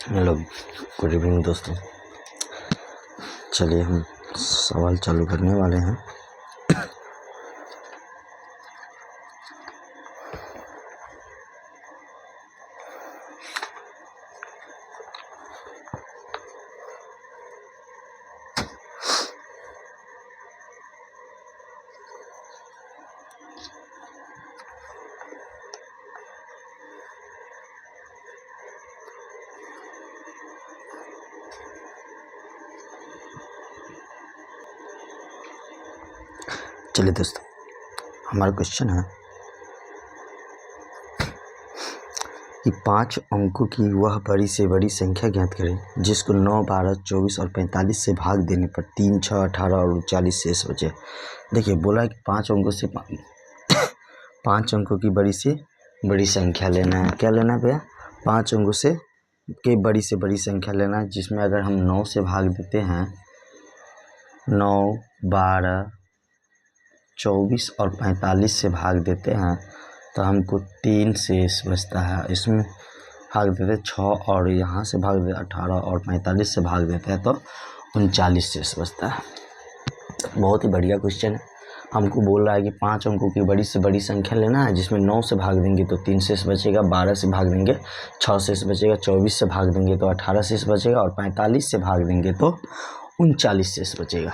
Hello, good evening दोस्तों। चलिए हम सवाल चालू करने वाले हैं। चलिए दोस्तों, हमारा क्वेश्चन है कि 5 अंकों की वह बड़ी से बड़ी संख्या ज्ञात करें जिसको 9, 12, 24 और 45 से भाग देने पर 3, 6, 18 और 39 शेष बचे। देखिए, बोला है कि 5 अंकों से 5 अंकों की बड़ी से बड़ी संख्या लेना है। क्या लेना है भैया? 5 अंकों से बड़ी संख्या लेना है, जिसमें अगर हम 9 से भाग देते हैं, 9, 12, 24 और 45 से भाग देते हैं तो हमको 3 शेष बचता है। इसमें भाग देते 6 और यहाँ से भाग देते 18 और 45 से भाग देते हैं तो 39 शेष बचता है। बहुत ही बढ़िया क्वेश्चन है। हमको बोल रहा है कि 5 अंकों की बड़ी से बड़ी संख्या लेना है, जिसमें 9 से भाग देंगे तो 3 शेष बचेगा, 12 से भाग देंगे 6 शेष बचेगा, 24 से भाग देंगे तो 18 शेष बचेगा और 45 से भाग देंगे तो 39 शेष बचेगा।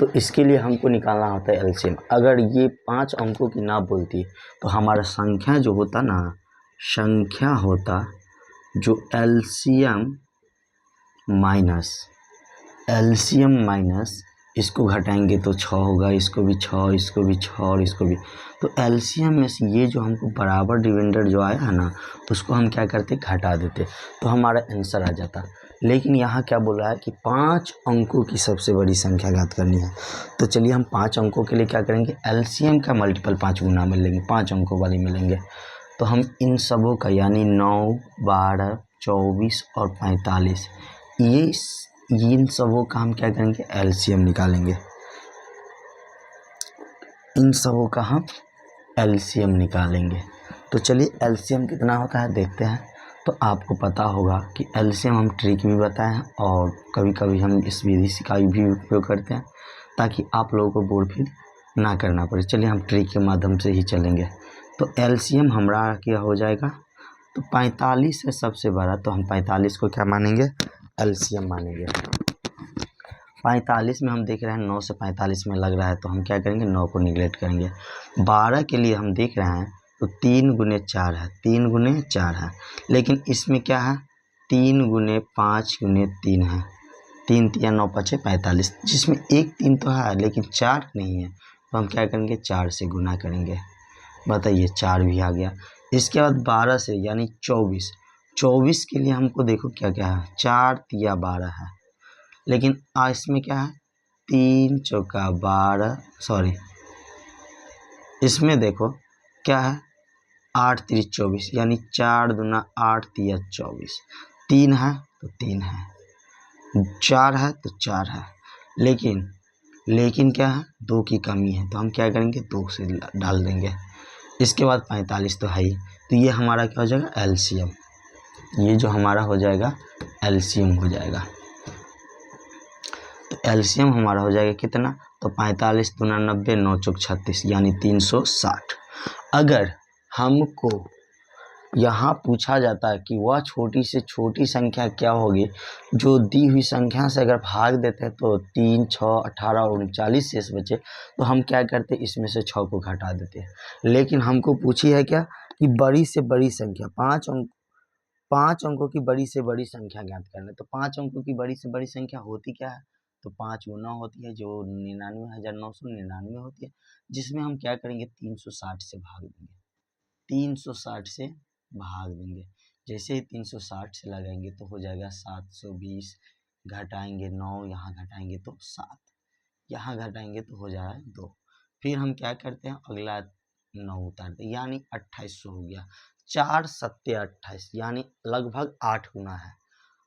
तो इसके लिए हमको निकालना होता है एलसीएम। अगर ये 5 अंकों की ना बोलती तो हमारा संख्या जो होता ना, संख्या होता जो एलसीएम माइनस इसको घटाएंगे तो 6 होगा, इसको भी 6, इसको भी 6 और इसको भी। तो एलसीएम में से ये जो हमको बराबर डिविडेंड जो आया है ना, उसको हम क्या करते, घटा देते, तो हमारा आंसर आ जाता। लेकिन यहाँ क्या बोल रहा है कि 5 अंकों की सबसे बड़ी संख्या ज्ञात करनी है। तो चलिए हम 5 अंकों के लिए क्या करेंगे, एलसीएम का मल्टीपल 5 गुना में लेंगे, 5 अंकों वाली में लेंगे। तो हम इन सबों का यानी 9, 12, 24 और 45 इन सबों का हम क्या करेंगे, एलसीएम निकालेंगे। इन सबों का हम एलसीएम निकालेंगे। तो चलिए एलसीएम कितना होता है देखते हैं। तो आपको पता होगा कि एलसीएम हम ट्रिक भी बताए हैं और कभी कभी हम इस विधि का भी उपयोग करते हैं ताकि आप लोगों को बोर्ड फिल ना करना पड़े। चलिए हम ट्रिक के माध्यम से ही चलेंगे। तो एलसीएम हमारा क्या हो जाएगा, तो 45 है सबसे बड़ा, तो हम 45 को क्या मानेंगे, एलसीएम मानेंगे। 45 में हम देख रहे हैं 9 से 45 में लग रहा है, तो हम क्या करेंगे, 9 को निगलेक्ट करेंगे। 12 के लिए हम देख रहे हैं तो 3 गुने 4 है, 3 गुने 4 है, लेकिन इसमें क्या है, 3 गुने 5 गुने 3 है, 3 3 9 5 45, जिसमें एक 3 तो है लेकिन 4 नहीं है, तो हम क्या करेंगे, 4 से गुना करेंगे। बताइए, 4 भी आ गया। इसके बाद 12 से यानी 24 के लिए हमको देखो क्या क्या है, 4 3 12 है, लेकिन इसमें क्या है, 3 चौका 12, सॉरी इसमें देखो क्या है, 8 3 24 यानी 4 दूना 8 3 24, 3 है तो 3 है, 4 है तो 4 है, लेकिन क्या है, 2 की कमी है, तो हम क्या करेंगे, 2 से डाल देंगे। इसके बाद 45 तो है ही, तो ये हमारा क्या हो जाएगा, एलसीएम। ये जो हमारा हो जाएगा एलसीएम हो जाएगा। तो एलसीएम हमारा हो जाएगा कितना, तो 45 दूना 90, 9 चौक 36 यानी 360। अगर हमको यहाँ पूछा जाता है कि वह छोटी से छोटी संख्या क्या होगी जो दी हुई संख्या से अगर भाग देते हैं तो 3, 6, 18 और 39 शेष बचे, तो हम क्या करते, इसमें से 6 को घटा देते हैं। लेकिन हमको पूछी है क्या, कि बड़ी से बड़ी संख्या 5 अंकों की बड़ी से बड़ी संख्या ज्ञात करना है। तो 5 अंकों की बड़ी से बड़ी संख्या होती क्या है, तो 5 गुना होती है जो 99,999 होती है, जिसमें हम क्या करेंगे, 360 से भाग देंगे, 360 से भाग देंगे। जैसे ही 360 से लगाएंगे तो हो जाएगा 720, घटाएंगे 9, यहाँ घटाएंगे तो 7, यहाँ घटाएंगे तो हो जाएगा 2। फिर हम क्या करते हैं, अगला 9 उतारते, यानी 2800 हो गया। 4 7 28 यानी लगभग 8 गुना है।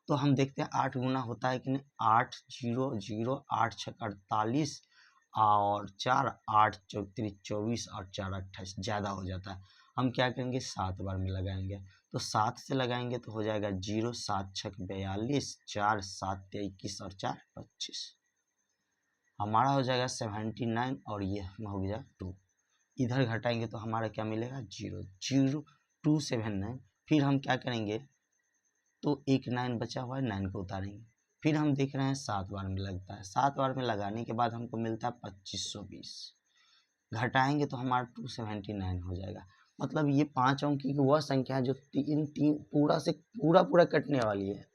तो हम देखते हैं 8 गुना होता है कि नहीं, 8 0 0, 8 6 48 और 4 8 चौक 24 और 4 28, ज़्यादा हो जाता है। हम क्या करेंगे, 7 बार में लगाएंगे, तो 7 से लगाएंगे तो हो जाएगा 0, 7 छक 42, 4 7 21 और 4 25। हमारा हो जाएगा 79 और ये हो गया 2। इधर घटाएंगे तो हमारा क्या मिलेगा 0, 0 2 7 9। फिर हम क्या करेंगे तो एक 9 बचा हुआ है, 9 को उतारेंगे। फिर हम देख रहे हैं 7 बार में लगता है, 7 बार में लगाने के बाद हमको मिलता है 2520। घटाएंगे तो हमारा 279 हो जाएगा। मतलब ये 5 अंक की वह संख्या है जो तीन पूरा से पूरा कटने वाली है,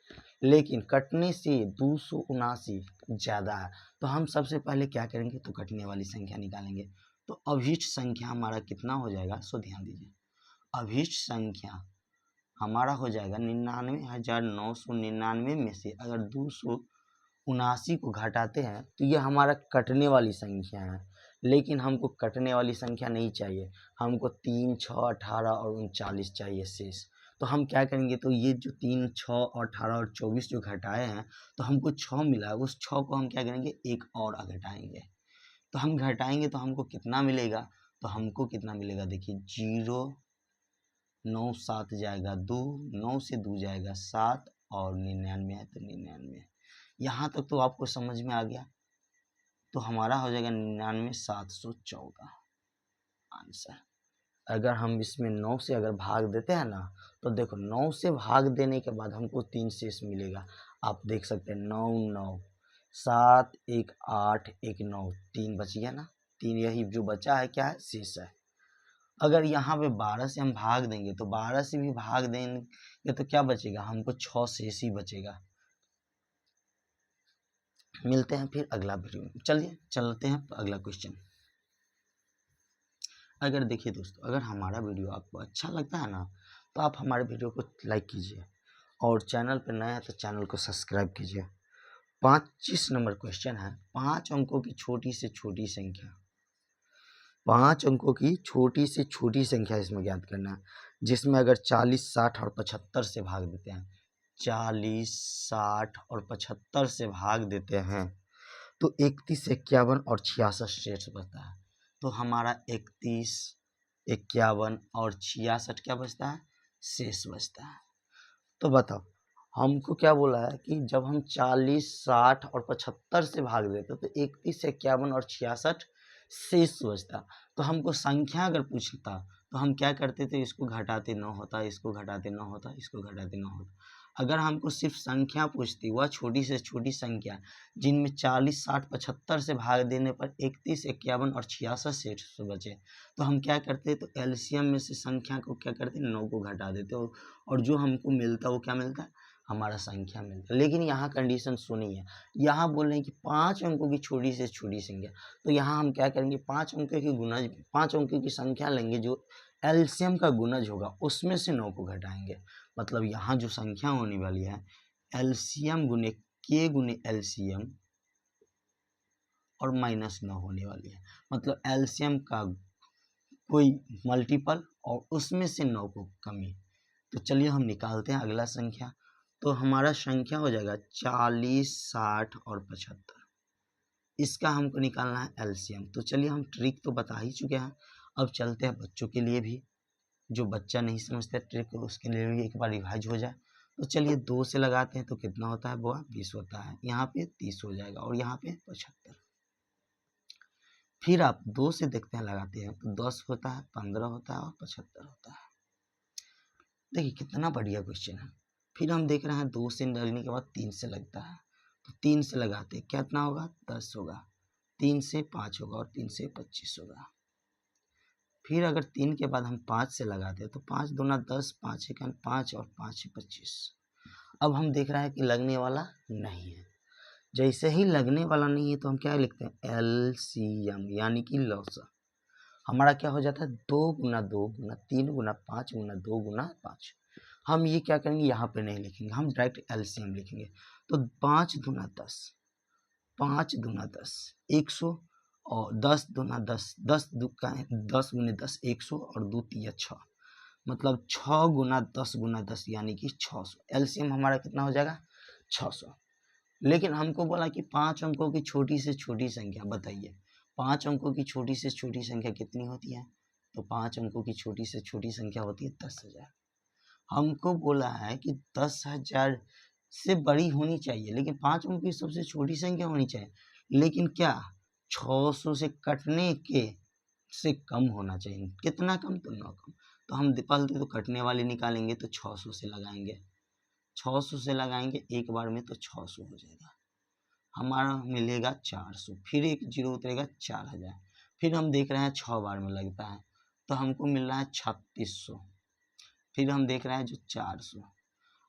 लेकिन कटने से 279 ज़्यादा है। तो हम सबसे पहले क्या करेंगे तो कटने वाली संख्या निकालेंगे। तो अभीष्ट संख्या हमारा कितना हो जाएगा, सो ध्यान दीजिए। अभीष्ट संख्या हमारा हो जाएगा 99,999 में से अगर 279 को घटाते हैं तो ये हमारा कटने वाली संख्या है। लेकिन हमको कटने वाली संख्या नहीं चाहिए, हमको 3, 6, 18 और 39 चाहिए शेष। तो हम क्या करेंगे तो ये जो 3, 6, 18 और 24 जो घटाए हैं तो हमको 6 मिला है, उस 6 को हम क्या करेंगे एक और घटाएंगे। तो हम घटाएंगे तो हमको कितना मिलेगा, तो हमको कितना मिलेगा देखिए 0, 9 7 जाएगा 2, 9 से 2 जाएगा 7 और 99 है तो 99। यहाँ तक तो आपको समझ में आ गया। तो हमारा हो जाएगा 99,714 आंसर। अगर हम इसमें 9 से अगर भाग देते हैं ना तो देखो 9 से भाग देने के बाद हमको 3 शेष मिलेगा। आप देख सकते हैं 9 9 7 1 8 1 9 3 बच गया ना, 3 यही जो बचा है क्या है शेष है। अगर यहाँ पे 12 से हम भाग देंगे तो 12 से भी भाग देंगे तो क्या बचेगा, हमको 6 शेष ही बचेगा। मिलते हैं फिर अगला वीडियो में। चलिए चलते हैं अगला क्वेश्चन। अगर देखिए दोस्तों, अगर हमारा वीडियो आपको अच्छा लगता है ना तो आप हमारे वीडियो को लाइक कीजिए और चैनल पर नया है तो चैनल को सब्सक्राइब कीजिए। 25 नंबर क्वेश्चन है। 5 अंकों की छोटी से छोटी संख्या, 5 अंकों की छोटी से छोटी संख्या इसमें ज्ञात करना है, जिसमें अगर 40 60 और 75 से भाग देते हैं, 40 60 और 75 से भाग देते हैं तो 31 51 और 66 शेष बचता है। तो हमारा 31 51 और 66 क्या बचता है, शेष बचता है। तो बताओ हमको क्या बोला है कि जब हम 40 60 और 75 से भाग देते तो 31 51 और 66 शेष बचता। तो हमको संख्या अगर पूछता तो हम क्या करते थे, इसको घटाते 9 होता, इसको घटाते 9 होता, इसको घटाते 9 होता। अगर हमको सिर्फ संख्या पूछती, वह छोटी से छोटी संख्या जिनमें 40 60 75 से भाग देने पर 31 51 और 66 शेष बचे, तो हम क्या करते तो एलसीएम में से संख्या को क्या करते 9 को घटा देते और जो हमको मिलता वो क्या मिलता है, हमारा संख्या मिलता है। लेकिन यहाँ कंडीशन सुनिए, यहाँ बोल रहे हैं कि 5 अंकों की छोटी से छोटी संख्या। तो यहाँ हम क्या करेंगे 5 अंकों की गुणज, 5 अंकों की संख्या लेंगे जो एलसीएम का गुणज होगा उसमें से 9 को घटाएंगे। मतलब यहाँ जो संख्या होने वाली है एलसीएम गुने के गुने एलसीएम और -9 होने वाली है। मतलब एलसीएम का कोई मल्टीपल और उसमें से 9 को कमी। तो चलिए हम निकालते हैं अगला संख्या। तो हमारा संख्या हो जाएगा 40 60 और 75। इसका हमको निकालना है एलसीएम। तो चलिए हम ट्रिक तो बता ही चुके हैं, अब चलते हैं बच्चों के लिए भी, जो बच्चा नहीं समझता ट्रिक उसके लिए भी एक बार रिवाइज हो जाए। तो चलिए 2 से लगाते हैं तो कितना होता है, वो 20 होता है, यहाँ पे 30 हो जाएगा और यहाँ पे 75। फिर आप 2 से देखते हैं लगाते हैं तो 10 होता है, 15 होता है और 75 होता है। देखिए कितना बढ़िया क्वेश्चन है। फिर हम देख रहे हैं 2 से लगने के बाद 3 से लगता है, तो 3 से लगाते हैं कितना होगा 10 होगा, 3 से 5 होगा और 3 से 25 होगा। फिर अगर 3 के बाद हम 5 से लगाते हैं तो 5 दूना 10, 5 एकम 5 और 5 25। अब हम देख रहे हैं कि लगने वाला नहीं है। जैसे ही लगने वाला नहीं है तो हम क्या लिखते हैं एलसीएम यानी कि लौसा। हमारा क्या हो जाता है 2 गुना 2 गुना 3 गुना 5 गुना 2 गुना 5। हम ये क्या करेंगे यहाँ पे नहीं लिखेंगे, हम डायरेक्ट एलसीएम लिखेंगे। तो 5 दूना 10, 5 दूना 10 100 और 10 दूना 10, 10 का 10 गुने 10 100 और 2 तिया 6, मतलब 6 गुना 10 गुना 10 यानी कि 600। एलसीएम हमारा कितना हो जाएगा 600। लेकिन हमको बोला कि 5 अंकों की छोटी से छोटी संख्या बताइए। 5 अंकों की छोटी से छोटी संख्या कितनी होती है, तो 5 अंकों की छोटी से छोटी संख्या होती है 10,000। हमको बोला है कि 10,000 से बड़ी होनी चाहिए, लेकिन 5 अंक की सबसे छोटी संख्या होनी चाहिए, लेकिन क्या 600 से कटने के से कम होना चाहिए। कितना कम? तो 9 कम। तो हम पहले तो कटने वाली निकालेंगे, तो 600 से लगाएंगे, 600 से लगाएंगे एक बार में, तो 600 हो जाएगा, हमारा मिलेगा 400। फिर एक जीरो उतरेगा 4000। फिर हम देख रहे हैं 6 बार में लगता है, तो हमको मिल रहा है 3600। फिर हम देख रहे हैं जो 400।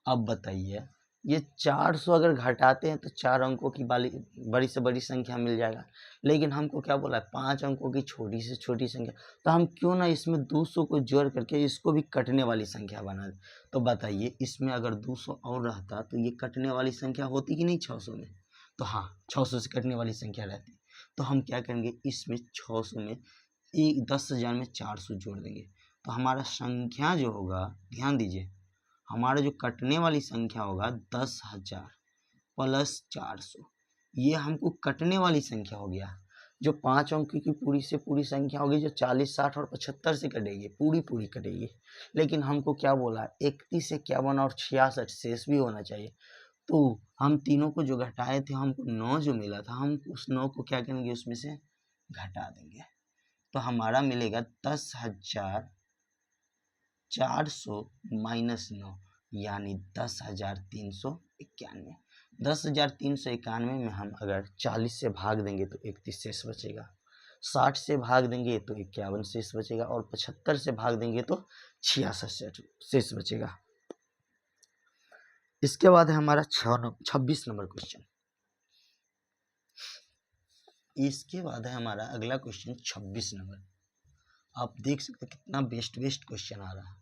अब बताइए, ये 400 अगर घटाते हैं तो 4 अंकों की बड़ी से बड़ी संख्या मिल जाएगा, लेकिन हमको क्या बोला है 5 अंकों की छोटी से छोटी संख्या। तो हम क्यों ना इसमें 200 को जोड़ करके इसको भी कटने वाली संख्या बना दें। तो बताइए, इसमें अगर 200 और रहता तो ये कटने वाली संख्या होती कि नहीं 600 में? तो हाँ, 600 से कटने वाली संख्या रहती। तो हम क्या करेंगे, इसमें 600 में 10,000 में 400 जोड़ देंगे, तो हमारा संख्या जो होगा, ध्यान दीजिए, हमारा जो कटने वाली संख्या होगा 10,000 प्लस 400, ये हमको कटने वाली संख्या हो गया। जो 5 अंक की पूरी से पूरी संख्या होगी, जो 40, 60 और 75 से कटेगी, पूरी कटेगी। लेकिन हमको क्या बोला, 31, 51 और 66 शेष भी होना चाहिए। तो हम तीनों को जो घटाए थे, हमको 9 जो मिला था, हम उस 9 को क्या करेंगे, उसमें से घटा देंगे, तो हमारा मिलेगा 10,400 माइनस 9, यानी 10,391। 10,391 में हम अगर 40 से भाग देंगे तो 31 शेष बचेगा, 60 से भाग देंगे तो 51 शेष बचेगा, और 75 से भाग देंगे तो 66 शेष बचेगा। इसके बाद है हमारा 26 नंबर क्वेश्चन। इसके बाद है हमारा अगला क्वेश्चन 26 नंबर। आप देख सकते हैं कितना बेस्ट क्वेश्चन आ रहा है।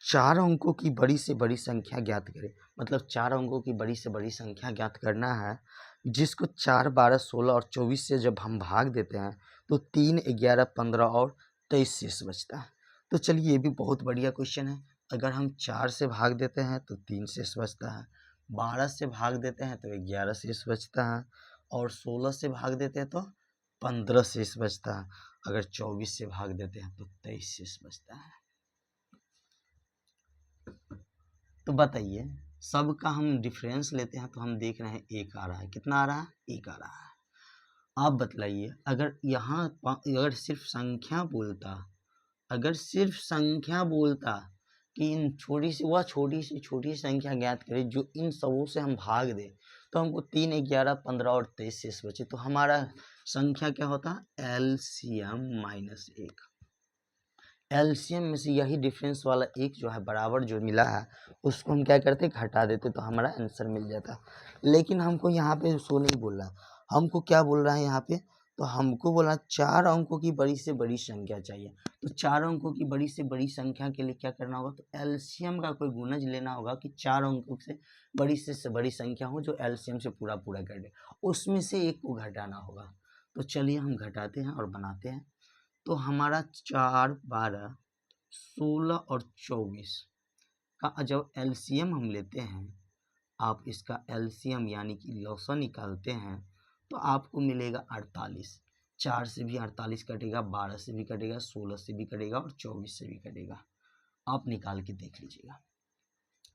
4 अंकों की बड़ी से बड़ी संख्या ज्ञात करें। मतलब 4 अंकों की बड़ी से बड़ी संख्या ज्ञात करना है, जिसको 4, 12, 16 और 24 से जब हम भाग देते हैं तो 3, 11, 15 और 23 शेष बचता है। तो चलिए, ये भी बहुत बढ़िया क्वेश्चन है। अगर हम 4 से भाग देते हैं तो 3 शेष बचता है, 12 से भाग देते हैं तो 11 शेष बचता है, और 16 से भाग देते हैं तो 15 शेष बचता है, अगर 24 से भाग देते हैं तो 23 शेष बचता है। तो बताइए, सबका हम डिफरेंस लेते हैं तो हम देख रहे हैं 1 आ रहा है। कितना आ रहा है? 1 आ रहा है। आप बतलाइए, अगर यहाँ अगर सिर्फ संख्या बोलता, कि इन छोटी सी छोटी संख्या ज्ञात करें जो इन सबों से हम भाग दें, तो हमको 3, 11, 15 और 23 शेष बचे, तो हमारा संख्या क्या होता? LCM minus 1। एलसीएम में से यही डिफरेंस वाला एक जो है बराबर जो मिला है, उसको हम क्या करते, घटा देते, तो हमारा आंसर मिल जाता। लेकिन हमको यहाँ पे उसको नहीं बोल रहा, हमको क्या बोल रहा है यहाँ पे, तो हमको बोला 4 अंकों की बड़ी से बड़ी संख्या चाहिए। तो 4 अंकों की बड़ी से बड़ी संख्या के लिए क्या करना होगा, तो एलसीएम का कोई गुणज लेना होगा कि 4 अंकों से बड़ी संख्या हो जो एलसीएम से पूरा कर दे, उसमें से एक को घटाना होगा। तो चलिए हम घटाते हैं और बनाते हैं। तो हमारा 4, 12, 16 और 24 का जब एलसीएम हम लेते हैं, आप इसका एलसीएम यानी कि लॉसा निकालते हैं, तो आपको मिलेगा 48। 4 से भी 48 कटेगा, 12 से भी कटेगा, 16 से भी कटेगा और 24 से भी कटेगा। आप निकाल के देख लीजिएगा,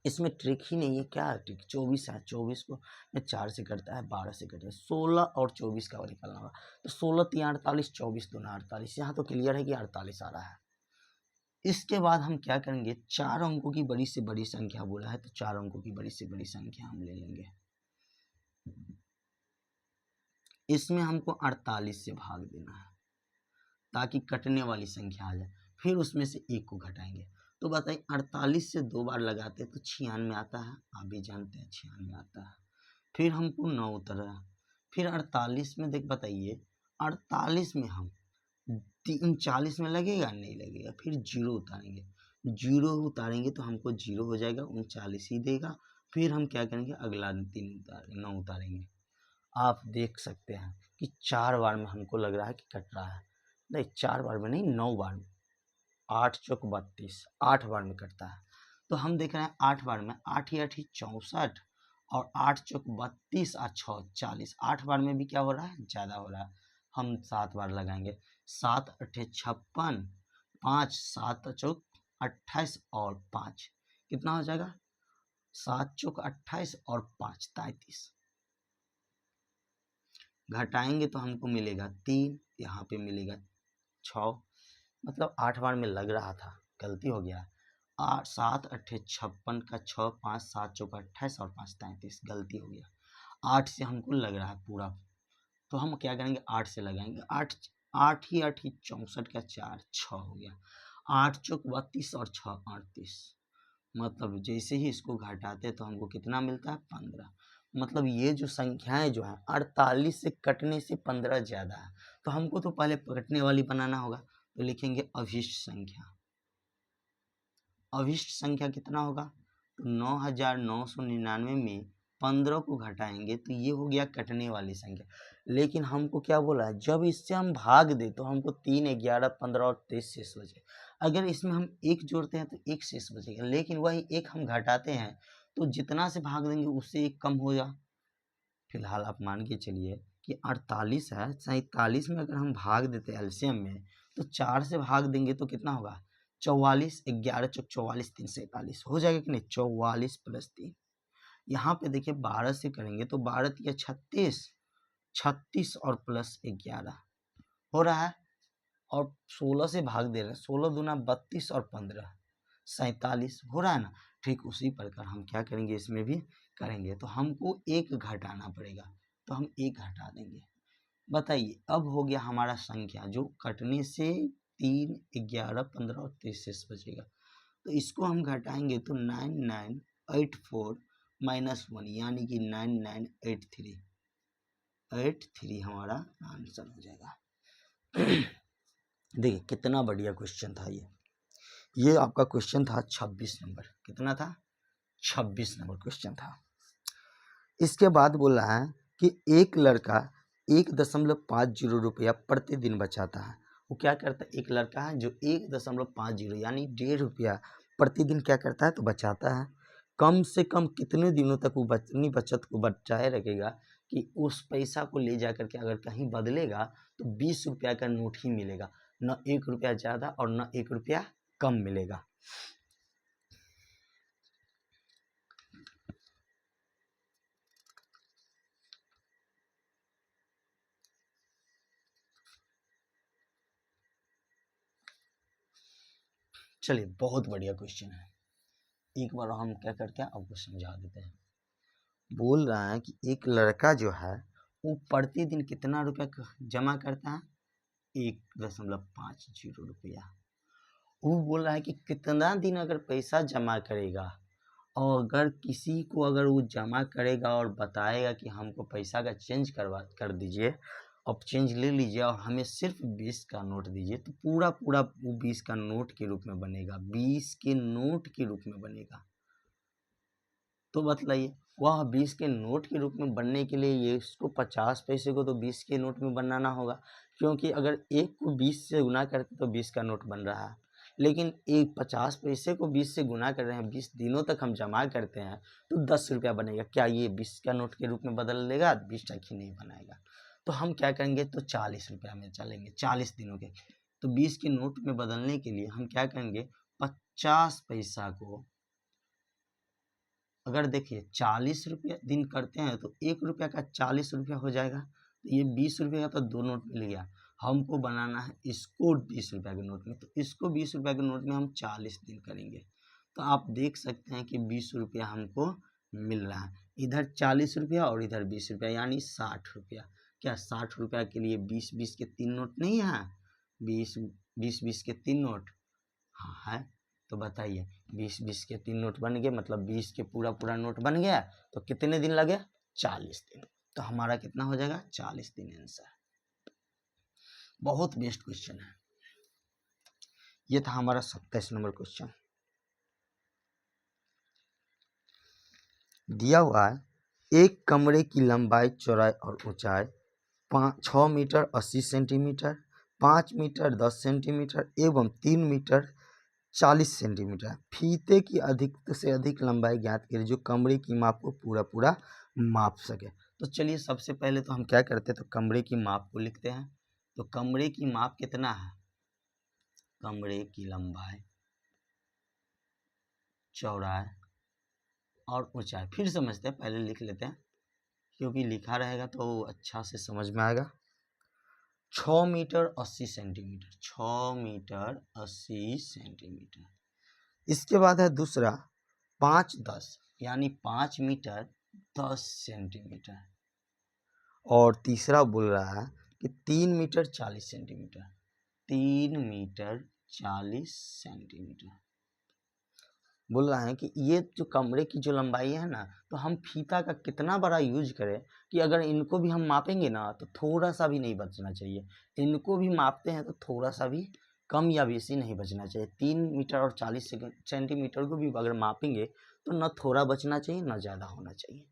इसमें ट्रिक ही नहीं है। क्या है ट्रिक? 24 है, 24 को में 4 से कटता है, 12 से कटेगा, 16 और 24 का निकालना होगा। तो 16 3 48, 24 2 48, यहाँ तो क्लियर है कि 48 आ रहा है। इसके बाद हम क्या करेंगे, 4 अंकों की बड़ी से बड़ी संख्या बोला है, तो 4 अंकों की बड़ी से बड़ी संख्या हम ले लेंगे। इसमें हमको 48 से भाग देना है ताकि कटने वाली संख्या आ जाए, फिर उसमें से एक को घटाएंगे। तो बताइए, 48 से 2 बार लगाते तो 96 आता है, आप भी जानते हैं 96 आता है। फिर हमको 9 उतरा, फिर 48 में देख बताइए, 48 में हम 39 में लगेगा, नहीं लगेगा, फिर 0 उतारेंगे, 0 उतारेंगे तो हमको 0 हो जाएगा, 39 ही देगा। फिर हम क्या करेंगे, अगला 9 उतारेंगे। आप देख सकते हैं कि 4 बार में हमको लग रहा है कि कट रहा है, नहीं 4 बार में नहीं, 9 बार में, 8 चौक 32, 8 बार में कटता है। तो हम देख रहे हैं 8 बार में, 8 या 64 और 8 चौक 32 और 6 40, 8 बार में भी क्या हो रहा है, ज़्यादा हो रहा है। हम 7 बार लगाएंगे, 7 8 56, 5 7 चौक 28 और 5 कितना हो जाएगा, 7 चौक 28 और 5 33। घटाएंगे तो हमको मिलेगा 3, यहाँ पे मिलेगा 6, मतलब 8 बार में लग रहा था, गलती हो गया। 8 7 8 56 का 6 5 7 चौक 28 और 5 33, गलती हो गया। 8 से हमको लग रहा है पूरा, तो हम क्या करेंगे 8 से लगाएंगे। 8 8 ही 8 ही 64 का 4 6 हो गया। 8 चौक 32 और 6 38, मतलब जैसे ही इसको घटाते तो हमको कितना मिलता है 15। मतलब ये जो संख्याएं जो है 48 से कटने से 15 ज़्यादा है, तो हमको तो पहले कटने वाली बनाना होगा। तो लिखेंगे अभिष्ट संख्या। अभिष्ट संख्या कितना होगा, तो 9999 में 15 को घटाएंगे तो ये हो गया कटने वाली संख्या। लेकिन हमको क्या बोला है, जब इससे हम भाग दे तो हमको 3 11 15 और 23 शेष बचे। अगर इसमें हम 1 जोड़ते हैं तो 1 शेष बचेगा, लेकिन वही 1 हम घटाते हैं तो जितना से भाग देंगे उससे 1 कम होगा। फिलहाल आप मान के चलिए कि 48 है, 47 में अगर हम भाग देते एलसीएम में तो 4 से भाग देंगे तो कितना होगा 44, 11 चौक 44 3 47 हो जाएगा कि नहीं, 44 प्लस 3। यहाँ पे देखिए 12 से करेंगे तो 12 3 36, 36 और प्लस 11 हो रहा है, और 16 से भाग दे रहे हैं, 16 दूना 32 और 15 47 हो रहा है ना। ठीक उसी प्रकार हम क्या करेंगे इसमें भी करेंगे, तो हमको 1 घटाना पड़ेगा, तो हम 1 घटा देंगे। बताइए अब हो गया हमारा संख्या जो कटने से 3 11 15 और 23 शेष बचेगा। तो इसको हम घटाएंगे तो 9984 माइनस 1 यानी कि 9983 हमारा आंसर हो जाएगा। देखिए कितना बढ़िया क्वेश्चन था ये आपका क्वेश्चन था 26 नंबर। कितना था, 26 नंबर क्वेश्चन था। इसके बाद बोल रहा है कि एक लड़का 1.50 रुपया प्रतिदिन बचाता है। वो क्या करता है, एक लड़का है जो 1.50 यानी 1.5 रुपया प्रतिदिन क्या करता है तो बचाता है। कम से कम कितने दिनों तक वो अपनी बचत को बचाए रखेगा कि उस पैसा को ले जा करके अगर कहीं बदलेगा तो 20 रुपया का नोट ही मिलेगा, न 1 रुपया ज़्यादा और न 1 रुपया कम मिलेगा। चलिए बहुत बढ़िया क्वेश्चन है, एक बार हम क्या करते हैं आपको समझा देते हैं। बोल रहा है कि एक लड़का जो है वो प्रतिदिन कितना रुपया जमा करता है, 1.50 रुपया। वो बोल रहा है कि कितना दिन अगर पैसा जमा करेगा, और अगर किसी को अगर वो जमा करेगा और बताएगा कि हमको पैसा का चेंज कर दीजिए, अब चेंज ले लीजिए और हमें सिर्फ 20 का नोट दीजिए, तो पूरा पूरा वो 20 का नोट के रूप में बनेगा, 20 के नोट के रूप में बनेगा। तो बतलाइए वह 20 के नोट के रूप में बनने के लिए ये इसको 50 पैसे को तो 20 के नोट में बनाना होगा, क्योंकि अगर एक को 20 से गुना करते तो 20 का नोट बन रहा है। लेकिन एक 50 पैसे को 20 से गुना कर रहे हैं, 20 दिनों तक हम जमा करते हैं तो 10 रुपया बनेगा। क्या ये 20 का नोट के रूप में बदल लेगा, 20 तक ही नहीं बनाएगा। तो हम क्या करेंगे, तो 40 रुपया में चलेंगे 40 दिनों के। तो 20 के नोट में बदलने के लिए हम क्या करेंगे, 50 पैसा को अगर देखिए 40 रुपया दिन करते हैं तो 1 रुपया का 40 रुपया हो जाएगा, तो ये 20 रुपये का तो 2 नोट मिल गया। हमको बनाना है इसको 20 रुपया के नोट में, तो इसको 20 रुपया के नोट में हम 40 दिन करेंगे। तो आप देख सकते हैं कि 20 रुपया हमको मिल रहा है, इधर 40 रुपया और इधर 20 रुपया यानी 60 रुपया। क्या 60 रुपया के लिए 20-20 के 3 नोट नहीं है, 20-20 के 3 नोट हाँ है। तो बताइए 20-20 के 3 नोट बन गए, मतलब 20 के पूरा पूरा नोट बन गया, तो कितने दिन लगे, 40 दिन। तो हमारा कितना हो जाएगा, 40 दिन आंसर। बहुत बेस्ट क्वेश्चन है ये, था हमारा 27 नंबर क्वेश्चन। दिया हुआ है एक कमरे की लंबाई चौड़ाई और ऊंचाई 6 मीटर 80 सेंटीमीटर, 5 मीटर 10 सेंटीमीटर एवं 3 मीटर 40 सेंटीमीटर। फीते की अधिक से अधिक लंबाई ज्ञात करें जो कमरे की माप को पूरा पूरा माप सके। तो चलिए सबसे पहले तो हम क्या करते हैं, तो कमरे की माप को लिखते हैं। तो कमरे की माप कितना है, कमरे की लंबाई चौड़ाई और ऊंचाई। फिर समझते हैं, पहले लिख लेते हैं क्योंकि लिखा रहेगा तो अच्छा से समझ में आएगा। 6 मीटर 80 सेंटीमीटर, 6 मीटर 80 सेंटीमीटर। इसके बाद है दूसरा 5-10 यानी 5 मीटर 10 सेंटीमीटर। और तीसरा बोल रहा है कि 3 मीटर 40 सेंटीमीटर, 3 मीटर 40 सेंटीमीटर। बोल रहा है कि ये जो कमरे की जो लंबाई है ना, तो हम फीता का कितना बड़ा यूज करें कि अगर इनको भी हम मापेंगे ना तो थोड़ा सा भी नहीं बचना चाहिए। इनको भी मापते हैं तो थोड़ा सा भी कम या बेसी नहीं बचना चाहिए। 3 मीटर और 40 सेंटीमीटर को भी अगर मापेंगे तो न थोड़ा बचना चाहिए न ज़्यादा होना चाहिए,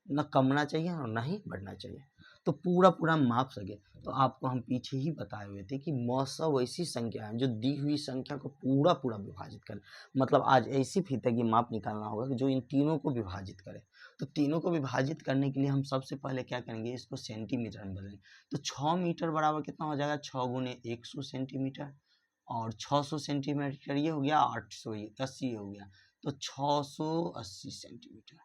न कमना चाहिए और न ही बढ़ना चाहिए, तो पूरा पूरा माप सके। तो आपको हम पीछे ही बताए हुए थे कि मौसा वैसी संख्या है जो दी हुई संख्या को पूरा पूरा विभाजित करे। मतलब आज ऐसी फीते की माप निकालना होगा कि जो इन तीनों को विभाजित करे। तो तीनों को विभाजित करने के लिए हम सबसे पहले क्या करेंगे, इसको सेंटीमीटर में बदलेंगे। तो 6 मीटर बराबर कितना हो जाएगा, 6 गुने 100 सेंटीमीटर, और 600 सेंटीमीटर ये हो गया, 880 हो गया, तो 680 सेंटीमीटर।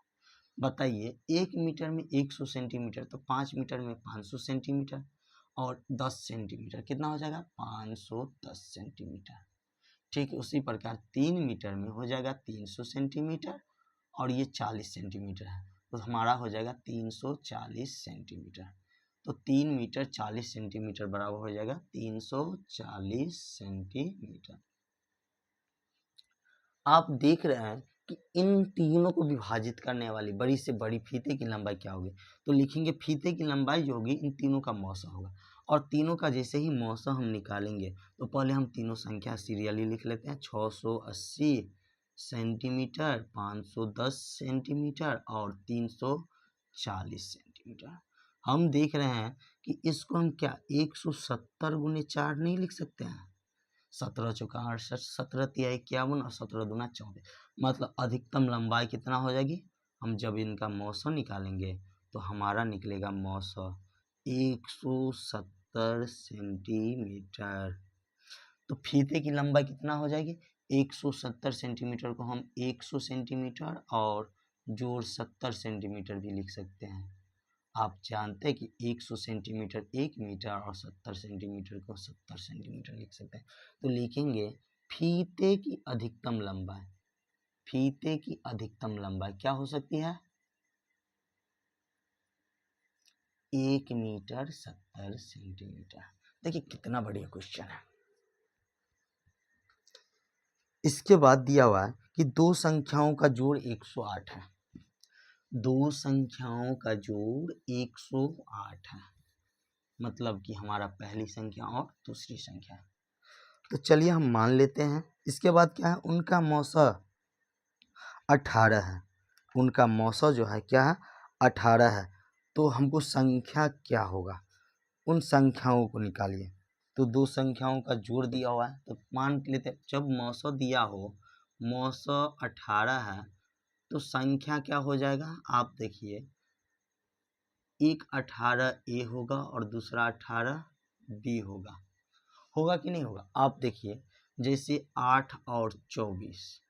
बताइए 1 मीटर में 100 सेंटीमीटर, तो 5 मीटर में 500 सेंटीमीटर, और 10 सेंटीमीटर कितना हो जाएगा, 510 सेंटीमीटर। ठीक उसी प्रकार 3 मीटर में हो जाएगा 300 सेंटीमीटर, और ये 40 सेंटीमीटर है, तो हमारा हो जाएगा 340 सेंटीमीटर। तो 3 मीटर 40 सेंटीमीटर बराबर हो जाएगा 340 सेंटीमीटर। आप देख रहे हैं कि इन तीनों को विभाजित करने वाली बड़ी से बड़ी फीते की लंबाई क्या होगी, तो लिखेंगे फीते की लंबाई जो होगी इन तीनों का मौसा होगा। और तीनों का जैसे ही मौसा हम निकालेंगे तो पहले हम तीनों संख्या सीरियली लिख लेते हैं। 680 सेंटीमीटर, 510 सेंटीमीटर और 340 सेंटीमीटर। हम देख रहे हैं कि इसको हम क्या 170 गुने 4 नहीं लिख सकते हैं। 17 चौका 68, 17 तिया 51 और 17 दूना 24। मतलब अधिकतम लंबाई कितना हो जाएगी, हम जब इनका मौसा निकालेंगे तो हमारा निकलेगा मौसा 170 सेंटीमीटर। तो फीते की लंबाई कितना हो जाएगी, 170 सेंटीमीटर को हम 100 सेंटीमीटर और जोड़ 70 सेंटीमीटर भी लिख सकते हैं। आप जानते हैं कि 100 सेंटीमीटर 1 मीटर और 70 सेंटीमीटर को 70 सेंटीमीटर लिख सकते हैं। तो लिखेंगे फीते की अधिकतम लंबाई, फीते की अधिकतम लंबाई क्या हो सकती है, 1 मीटर 70 सेंटीमीटर। देखिए कितना बढ़िया क्वेश्चन है। इसके बाद दिया हुआ है कि दो संख्याओं का जोड़ 108 है। दो संख्याओं का जोड़ 108 है, मतलब कि हमारा पहली संख्या और दूसरी संख्या। तो चलिए हम मान लेते हैं। इसके बाद क्या है, उनका मौसा 18 है, उनका मौसा जो है क्या है 18 है। तो हमको संख्या क्या होगा, उन संख्याओं को निकालिए। तो दो संख्याओं का जोड़ दिया हुआ है, तो मान लेते हैं जब मौसा दिया हो, मौसा 18 है, तो संख्या क्या हो जाएगा, आप देखिए एक 18A होगा और दूसरा 18B होगा। होगा कि नहीं होगा, आप देखिए जैसे 8 और 24,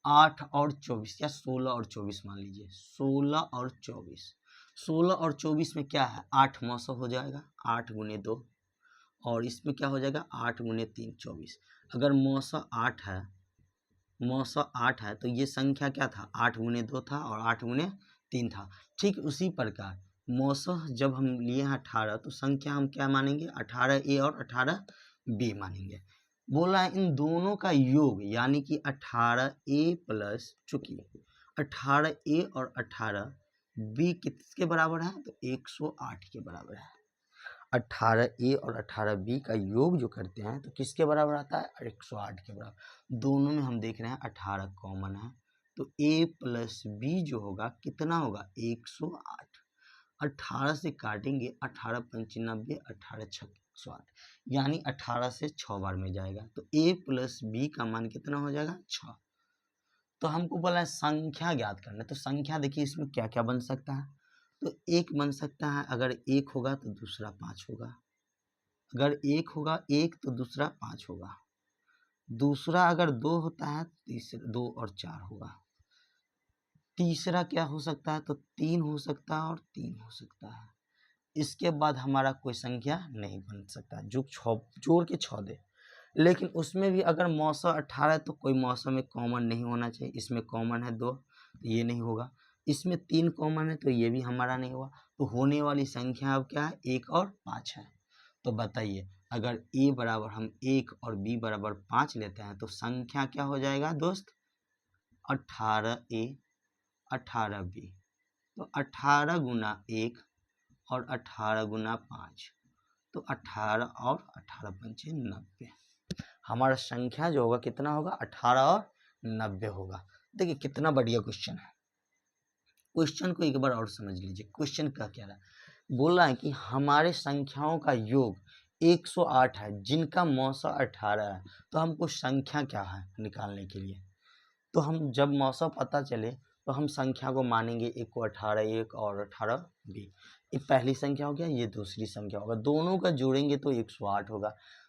8 और 24 क्या 16 और 24 मान लीजिए, 16 और 24, 16 और 24 में क्या है 8 मौसा हो जाएगा, 8 गुने 2, और इसमें क्या हो जाएगा 8 गुने 3 24। अगर मौसा 8 है, मौसा 8 है तो ये संख्या क्या था 8 गुने 2 था और 8 गुने 3 था। ठीक उसी प्रकार मौसा जब हम लिए हैं 18, तो संख्या हम क्या मानेंगे 18A और 18B मानेंगे। बोला है इन दोनों का योग यानी कि 18A प्लस, चूंकि 18A और 18B किसके बराबर है, तो 108 के बराबर है। 18A और 18B का योग जो करते हैं तो किसके बराबर आता है 108 के बराबर। दोनों में हम देख रहे हैं 18 कॉमन है, तो A प्लस B जो होगा कितना होगा 108। 18 से काटेंगे 18 पंचानबे 18 छक 108, यानी 18 से 6 बार में जाएगा, तो A प्लस B का मान कितना हो जाएगा 6। तो हमको बोला है संख्या ज्ञात करना, तो संख्या देखिए इसमें क्या क्या बन सकता है, तो एक बन सकता है, अगर एक होगा तो दूसरा 5 होगा, अगर एक होगा एक तो दूसरा 5 होगा, दूसरा अगर 2 होता है, तीसरा 2 और 4 होगा। तीसरा क्या हो सकता है, तो 3 हो सकता है और 3 हो सकता है। इसके बाद हमारा कोई संख्या नहीं बन सकता जो जोड़ के 6 दे। लेकिन उसमें भी अगर मौसम 18 है तो कोई मौसम में कॉमन नहीं होना चाहिए। इसमें कॉमन है 2, तो ये नहीं होगा। इसमें 3 कॉमन है तो ये भी हमारा नहीं हुआ। तो होने वाली संख्या अब क्या है, 1 और 5 है। तो बताइए, अगर a बराबर हम 1 और b बराबर 5 लेते हैं तो संख्या क्या हो जाएगा दोस्त, 18a 18b। तो 18 गुना 1 और 18 गुना 5, तो 18 और 18 पंचे 90। हमारा संख्या जो होगा कितना होगा, 18 और 90 होगा। देखिए कितना बढ़िया क्वेश्चन है। क्वेश्चन को एक बार और समझ लीजिए। क्वेश्चन का क्या रहा, बोला है कि हमारे संख्याओं का योग 108 है जिनका मौसा 18 है। तो हमको संख्या क्या है निकालने के लिए, तो हम जब मौसा पता चले तो हम संख्या को मानेंगे, एक को 18 एक और 18 b। ये पहली संख्या हो गया, ये दूसरी संख्या होगा। दोनों का जोड़ेंगे तो 108 होगा।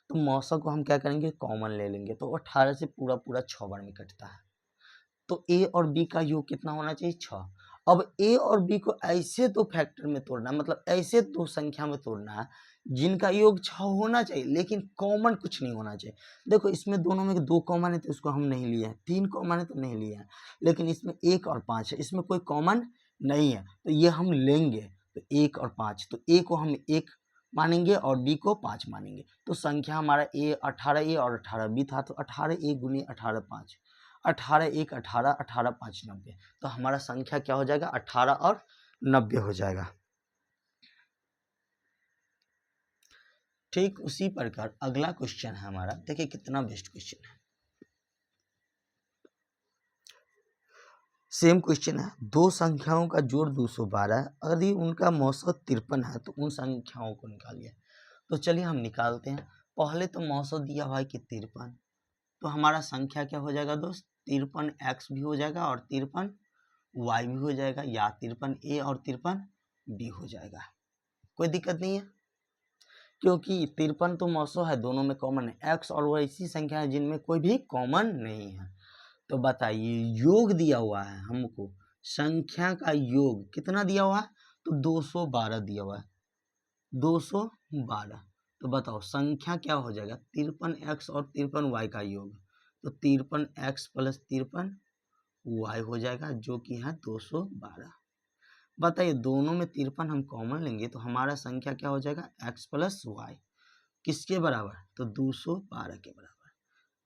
तो मौसा को हम क्या करेंगे, कॉमन ले लेंगे। तो 18 से पूरा पूरा 6 बार में कटता है। तो a और b का योग कितना होना चाहिए, 6। अब a और b को ऐसे दो फैक्टर में तोड़ना, मतलब ऐसे दो संख्या में तोड़ना है जिनका योग 6 होना चाहिए लेकिन कॉमन कुछ नहीं होना चाहिए। देखो इसमें दोनों में 2 कॉमन है तो इसको हम नहीं लिए हैं, 3 कॉमन है तो नहीं लिए हैं, लेकिन इसमें 1 और 5 है, इसमें कोई कॉमन नहीं है तो ये हम लेंगे। तो 1 और 5, तो a को हम 1 मानेंगे और b को 5 मानेंगे। तो संख्या हमारा a 18a और 18b था। तो 18a गुनी 18 5, 18 1 18, 18 5 90। तो हमारा संख्या क्या हो जाएगा, 18 और 90 हो जाएगा। ठीक उसी प्रकार अगला क्वेश्चन है हमारा, देखिए कितना बेस्ट क्वेश्चन है। सेम क्वेश्चन है, दो संख्याओं का जोड़ 212 है, यदि उनका मौसम 53 है तो उन संख्याओं को निकालिए। तो चलिए हम निकालते हैं। पहले तो मौसम दिया हुआ है कि 53, तो हमारा संख्या क्या हो जाएगा दोस्त, 53x भी हो जाएगा और 53y भी हो जाएगा, या 53a और 53b हो जाएगा। कोई दिक्कत नहीं है क्योंकि 53 तो मौसम है, दोनों में कॉमन है। x और y ऐसी संख्या है जिनमें कोई भी कॉमन नहीं है। तो बताइए योग दिया हुआ है हमको, संख्या का योग कितना दिया हुआ है, तो 212 दिया हुआ है, 212। तो बताओ संख्या क्या हो जाएगा, 53x और 53y का योग। तो 53x प्लस 53y हो जाएगा जो कि है 212। बताइए दोनों में 53 हम कॉमन लेंगे तो हमारा संख्या क्या हो जाएगा, x प्लस वाई किसके बराबर, तो 212 के बराबर।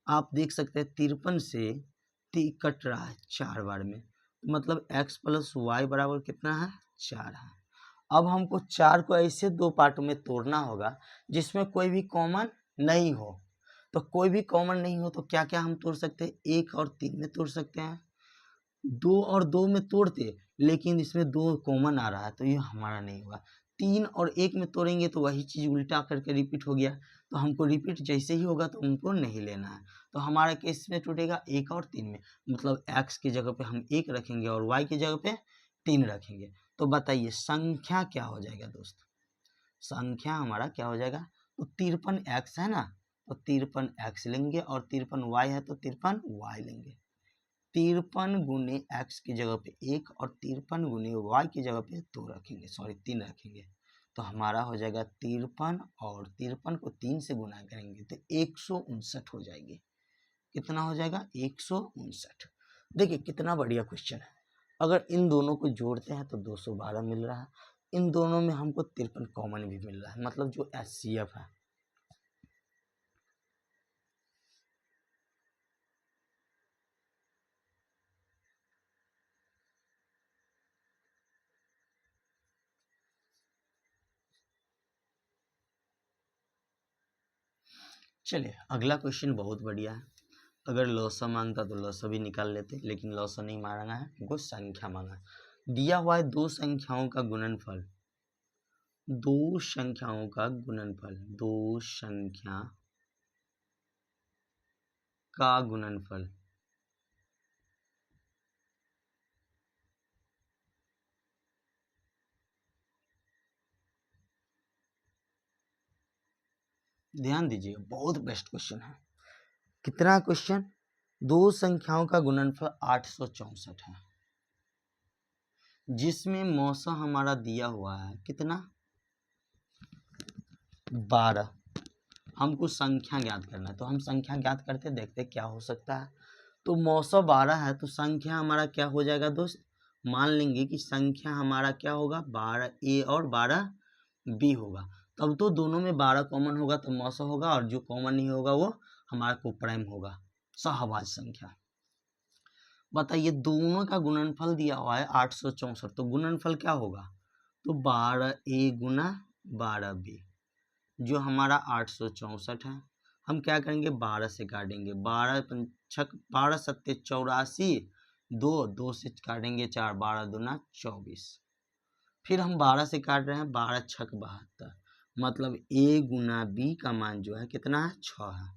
आप देख सकते हैं 53 से कट रहा है 4 बार में, मतलब x प्लस वाई बराबर कितना है, 4 है। अब हमको 4 को ऐसे दो पार्ट में तोड़ना होगा जिसमें कोई भी कॉमन नहीं हो। तो कोई भी कॉमन नहीं हो तो क्या क्या हम तोड़ सकते हैं, 1 और 3 में तोड़ सकते हैं, 2 और 2 में तोड़ते, लेकिन इसमें 2 कॉमन आ रहा है तो ये हमारा नहीं होगा। 3 और 1 में तोड़ेंगे तो वही चीज़ उल्टा करके रिपीट हो गया, तो हमको रिपीट जैसे ही होगा तो उनको नहीं लेना है। तो हमारा केस में टूटेगा 1 और 3 में, मतलब x की जगह पे हम 1 रखेंगे और y की जगह पे 3 रखेंगे। तो बताइए संख्या क्या हो जाएगा दोस्त, संख्या हमारा क्या हो जाएगा, तो 53x है ना, तो 53x लेंगे और 53y है तो 53y लेंगे। 53 गुने x की जगह पे 1 और 53 गुने y की जगह पे 2 रखेंगे, सॉरी 3 रखेंगे। तो हमारा हो जाएगा 53 और 53 को 3 से गुना करेंगे तो 159 हो जाएगी। कितना हो जाएगा, 159। देखिए कितना बढ़िया क्वेश्चन है। अगर इन दोनों को जोड़ते हैं तो 212 मिल रहा है, इन दोनों में हमको 53 कॉमन भी मिल रहा है, मतलब जो HCF है। चलिए अगला क्वेश्चन बहुत बढ़िया है। अगर लौसा मांगता तो लौसा भी निकाल लेते, लेकिन लौसा नहीं मांगा है, हमको संख्या मांगा है। दिया हुआ है दो संख्याओं का गुणनफल, दो संख्याओं का गुणनफल, दो संख्या का गुणनफल ध्यान दीजिए बहुत बेस्ट क्वेश्चन है। कितना क्वेश्चन, दो संख्याओं का गुणनफल 864 है, जिसमें मौसा हमारा दिया हुआ है कितना 12। हमको संख्या ज्ञात करना है, तो हम संख्या ज्ञात करते देखते क्या हो सकता है। तो मौसा 12 है तो संख्या हमारा क्या हो जाएगा दोस्त, मान लेंगे कि संख्या हमारा क्या होगा 12A और 12B होगा। तब तो दोनों में 12 कॉमन होगा तो मौसा होगा, और जो कॉमन नहीं होगा वो हमारा कोप्राइम होगा, सहभाज्य संख्या। बताइए दोनों का गुणनफल दिया हुआ है 864, तो गुणनफल क्या होगा, तो 12A गुना 12B, जो हमारा 864 है। हम क्या करेंगे 12 से काटेंगे, 12 सत्ते 84, 2 से काटेंगे 4, 12 दूना 24। फिर हम 12 से काट रहे हैं, 12 छक 72, मतलब A गुना B का मान जो है कितना है 6 है।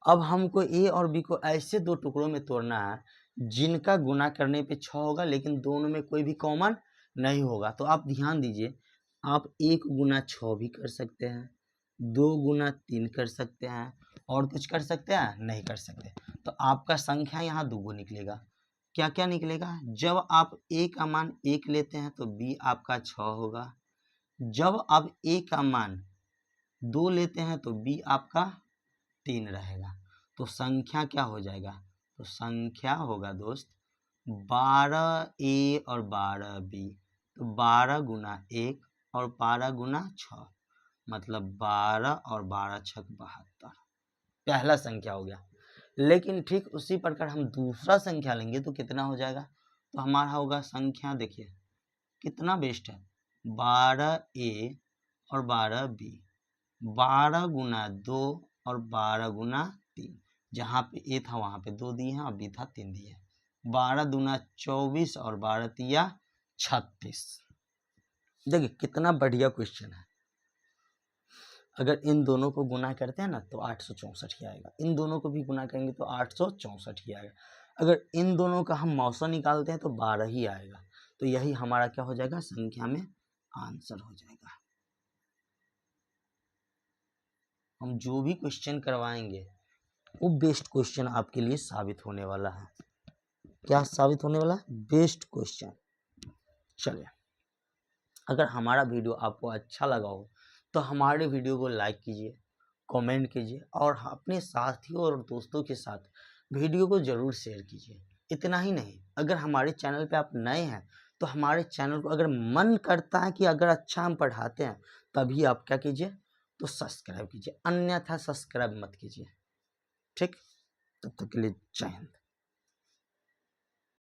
अब हमको A और B को ऐसे दो टुकड़ों में तोड़ना है जिनका गुना करने पे 6 होगा, लेकिन दोनों में कोई भी कॉमन नहीं होगा। तो आप ध्यान दीजिए, आप 1 गुना 6 भी कर सकते हैं, 2 गुना 3 कर सकते हैं, और कुछ कर सकते हैं नहीं कर सकते। तो आपका संख्या यहाँ दुगो निकलेगा। क्या क्या निकलेगा, जब आप A का मान 1 लेते हैं तो B आपका 6 होगा, जब आप A का मान 2 लेते हैं तो B आपका 3 रहेगा। तो संख्या क्या हो जाएगा, तो संख्या होगा दोस्त 12A और 12B, तो 12 गुना 1 और 12 गुना 6, मतलब 12 और 12 छक 72, पहला संख्या हो गया। लेकिन ठीक उसी प्रकार हम दूसरा संख्या लेंगे तो कितना हो जाएगा, तो हमारा होगा संख्या, देखिए कितना बेस्ट है, 12A और 12B, 12 गुना 2 और 12 गुना 3, जहाँ पे A था वहाँ पे 2 दिए हैं और B था 3 दिए हैं, 12 दूना 24 और 12 तिया 36। देखिए कितना बढ़िया क्वेश्चन है। अगर इन दोनों को गुना करते हैं ना तो 864 ही आएगा, इन दोनों को भी गुना करेंगे तो 864 ही आएगा। अगर इन दोनों का हम मौसा निकालते हैं तो 12 ही आएगा। तो यही हमारा क्या हो जाएगा, संख्या में आंसर हो जाएगा। हम जो भी क्वेश्चन करवाएंगे वो बेस्ट क्वेश्चन आपके लिए साबित होने वाला है। क्या साबित होने वाला है, बेस्ट क्वेश्चन। चलिए, अगर हमारा वीडियो आपको अच्छा लगा हो तो हमारे वीडियो को लाइक कीजिए, कमेंट कीजिए, और अपने साथियों और दोस्तों के साथ वीडियो को ज़रूर शेयर कीजिए। इतना ही नहीं, अगर हमारे चैनल पे आप नए हैं तो हमारे चैनल को अगर मन करता है कि अगर अच्छा हम पढ़ाते हैं तभी आप क्या कीजिए, तो सब्सक्राइब कीजिए, अन्यथा सब्सक्राइब मत कीजिए। ठीक, तब तक के लिए जय हिंद।